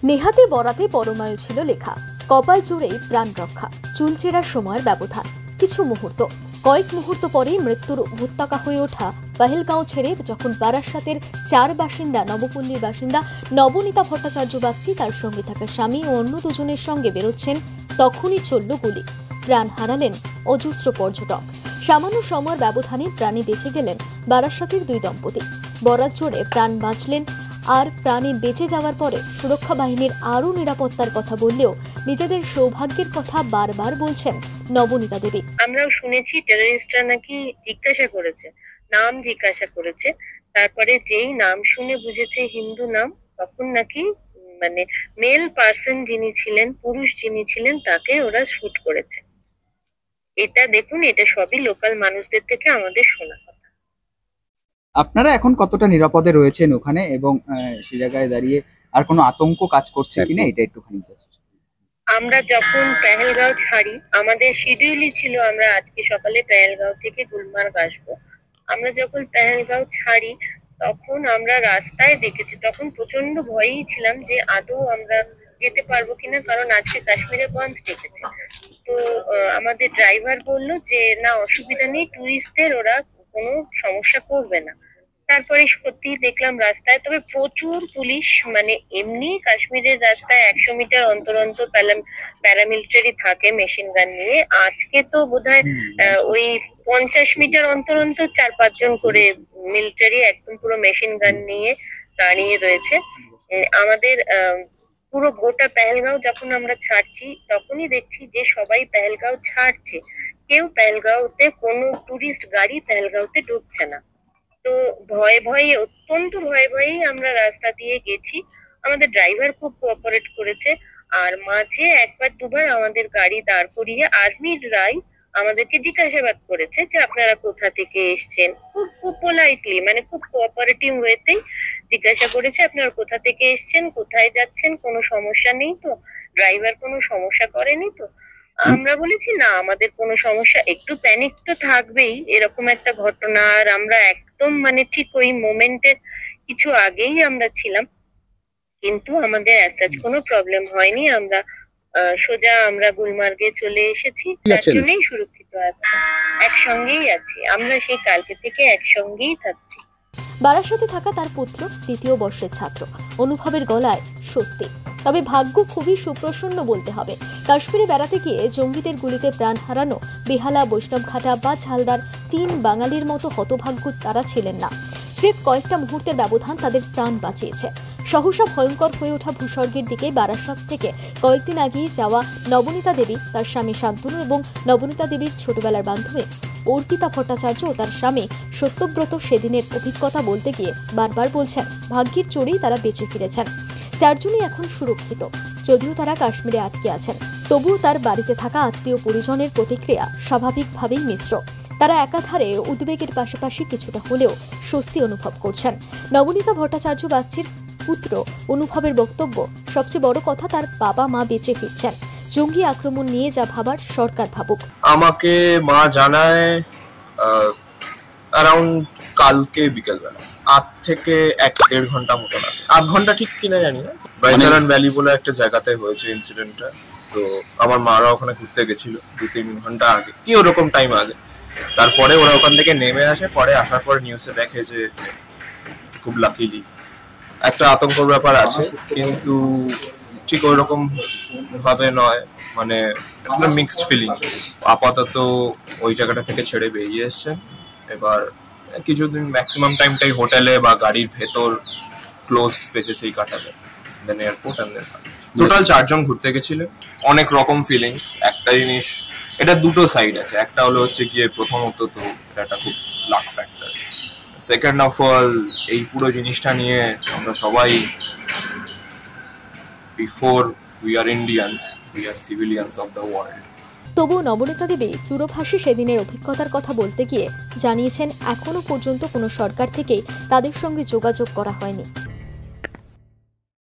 নেহাতে বরাতে পরমায়ু ছিল লেখা, কপাল জুড়েই প্রাণ রক্ষা, চুলচেরার সময়ের ব্যবধান কিছু মুহূর্ত। কয়েক মুহূর্ত পরেই মৃত্যুর উপত্যকা হয়ে ওঠা পহেলগাঁও ছেড়ে যখন বারাসাতের 4 বাসিন্দা নবপল্লীর বাসিন্দা নবনীতা ভট্টাচার্য বাগচি তার সঙ্গে থাকা স্বামী ও অন্য দুজনের সঙ্গে বেরোচ্ছেন, তখনই চলল গুলি। প্রাণ হারালেন অজস্র পর্যটক। সামান্য সময়ের ব্যবধানে প্রাণে বেঁচে গেলেন বারাসাতের 2 দম্পতি। বরাত জোরে প্রাণ বাঁচলেন। আর প্রাণে বেঁচে যাওয়ার পরে সুরক্ষা বাহিনীর আরও নিরাপত্তার কথা বললেও নিজেদের সৌভাগ্যের কথা বারবার বলছেন নবনীতা দেবী। আমরাও শুনেছি টেররিস্টরা নাকি নাম জিজ্ঞাসা করেছে, তারপরে যেই নাম শুনে বুঝেছে হিন্দু নাম, তখন নাকি মেল পার্সন যিনি ছিলেন, পুরুষ যিনি ছিলেন, তাকে ওরা শুট করেছে। এটা দেখুন, এটা সবই লোকাল মানুষদের থেকে আমাদের শোনা কথা। আপনারা এখন কতটা নিরাপদে রয়েছেন ওখানে, এবং সেই জায়গায় দাঁড়িয়ে আর কোনো আতঙ্ক কাজ করছে কিনা এটা একটুখানি জাস্ট। আমরা যখন পেহেলগাঁও ছাড়ি, আমাদের শিডিউলই ছিল আমরা আজকে সকালে পেহেলগাঁও থেকে গুলমার্গ আসবো। আমরা যখন পেহেলগাঁও ছাড়ি তখন আমরা রাস্তায় দেখেছি, তখন প্রচন্ড ভয়েই ছিলাম যে আদৌ আমরা যেতে পারবো কিনা, কারণ আজকে কাশ্মীরে বন্ধ ডেকেছে। তো আমাদের ড্রাইভার বলল যে না, অসুবিধা নেই, টুরিস্টদের ওরা কোনো সমস্যা করবে না। তারপরে সত্যি দেখলাম রাস্তায়, তবে প্রচুর পুলিশ, এমনি কাশ্মীরের রাস্তায় 100 মিটার অন্তর অন্তর প্যারামিলিটারি থাকে মেশিন গান নিয়ে। আজকে তো বোধহয় ওই 50 মিটার অন্তর অন্তর 4-5 জন করে মিলিটারি একদম পুরো মেশিন গান নিয়ে দাঁড়িয়ে রয়েছে। আমাদের পুরো গোটা পেহেলগাঁও যখন আমরা ছাড়ছি, তখনই দেখছি যে সবাই পেহেলগাঁও ছাড়ছে, কেউ পেহেলগাঁওতে কোনো টুরিস্ট গাড়ি পেহেলগাঁওতে ঢুকছে না। তো অত্যন্ত ভয়ে আমরা রাস্তা দিয়ে গেছি। আমাদের ড্রাইভার খুব কোঅপারেট করেছে, আর মাঝে 1-2 বার আমাদের গাড়ি দাঁড় করিয়ে আর্মিরাই আমাদেরকে জিজ্ঞাসাবাদ করেছে যে আপনারা কোথা থেকে এসছেন। খুব পোলাইটলি, খুব কোঅপারেটিভ ওয়েতেই জিজ্ঞাসা করেছে আপনারা কোথা থেকে এসছেন, কোথায় যাচ্ছেন, কোনো সমস্যা নেই তো, ড্রাইভার কোনো সমস্যা করেনি তো। আমরা বলেছি না, আমাদের কোনো সমস্যা। একটু প্যানিক তো থাকবেই এরকম একটা ঘটনা, আর আমরা একদম ঠিক ওই মোমেন্টের কিছু আগেই আমরা ছিলাম, কিন্তু আমাদের অ্যাজ কোনো প্রবলেম হয়নি। আমরা সোজা আমরা গুলমার্গে চলে এসেছি, তার জন্যই সুরক্ষিত আছে, একসঙ্গেই আছি আমরা, সেই কালকে থেকে একসঙ্গেই থাকছি। বারাসাতে থাকা তার পুত্র 2য় বর্ষের ছাত্র অনুভবের গলায় স্বস্তি। তবে ভাগ্য খুবই সুপ্রসন্ন বলতে হবে। কাশ্মীরে বেড়াতে গিয়ে জঙ্গিদের গুলিতে প্রাণ হারানো বেহালা, বৈষ্ণবঘাটা বা ঝালদার 3 বাঙালির মতো হতভাগ্য তারা ছিলেন না। স্রেফ কয়েকটা মুহূর্তের ব্যবধান তাদের প্রাণ বাঁচিয়েছে। সহসা ভয়ঙ্কর হয়ে ওঠা ভূস্বর্গের দিকে বারাসাত থেকে কয়েকদিন আগেই যাওয়া নবনীতা দেবী, তার স্বামী শান্তনু এবং নবনীতা দেবীর ছোটবেলার বান্ধবী অর্পিতা ভট্টাচার্য ও তার স্বামী সত্যব্রত সেদিনের অভিজ্ঞতা বলতে গিয়ে বারবার বলছেন ভাগ্যের চোরেই তারা বেঁচে ফিরেছেন। 4 জনই এখন সুরক্ষিত। যদিও তারা কাশ্মীরে আটকে আছেন, তবুও তার বাড়িতে থাকা আত্মীয় পরিজনের প্রতিক্রিয়া স্বাভাবিকভাবেই মিশ্র। তারা একাধারে উদ্বেগের পাশাপাশি কিছুটা হলেও স্বস্তি অনুভব করছেন। নবনীতা ভট্টাচার্য বাগচির পুত্র অনুভবের বক্তব্য, সবচেয়ে বড় কথা তার বাবা মা বেঁচে ফিরছেন। জঙ্গি আক্রমণ নিয়ে যা ভাবার সরকার ভাবুক। আমাকে মা জানায় অ্যারাউন্ড কালকে বিকেলবেলা, 8 থেকে 1-1.5 ঘন্টা মতো লাগে। 8 ঘন্টা ঠিক কিনা জানি না। বাইসারান ভ্যালি বলে একটা জায়গাতে হয়েছে ইনসিডেন্টটা। তো আমার মারা ওখানে ঘুরতে গেছিল 2-3 ঘন্টা আগে, কি ওরকম টাইম আগে। তারপরে ওরা ওখান থেকে নেমে আসে, পরে আসার পরে নিউজে দেখে যে খুব লাকিলি একটা আতঙ্কর ব্যাপার আছে, কিন্তু ঠিক ওইরকম ভাবে নয়, একটা মিক্সড ফিলিংস। আপাতত ওই জায়গাটা থেকে ছেড়ে বেরিয়ে এসছে। এবার কিছুদিন ম্যাক্সিমাম টাইমটাই হোটেলে বা গাড়ির ভেতর ক্লোজ স্পেসেসেই কাটাবে। দেন এয়ারপোর্ট এন্ড দেন টোটাল 4 জন ঘুরতে গেছিলেন। অনেক রকম ফিলিংস। একটা জিনিস, এটা দুটো সাইড আছে। একটা হলো হচ্ছে গিয়ে প্রথমত তো এটা খুব lakh factor. Second of all, এই পুরো জিনিসটা নিয়ে আমরা সবাই, before we are Indians, we are civilians of the world. তবুও নবনীতা দেবী দূরভাষী সেদিনের অভিজ্ঞতার কথা বলতে গিয়ে জানিয়েছেন এখনো পর্যন্ত কোনো সরকার থেকেই তাদের সঙ্গে যোগাযোগ করা হয়নি।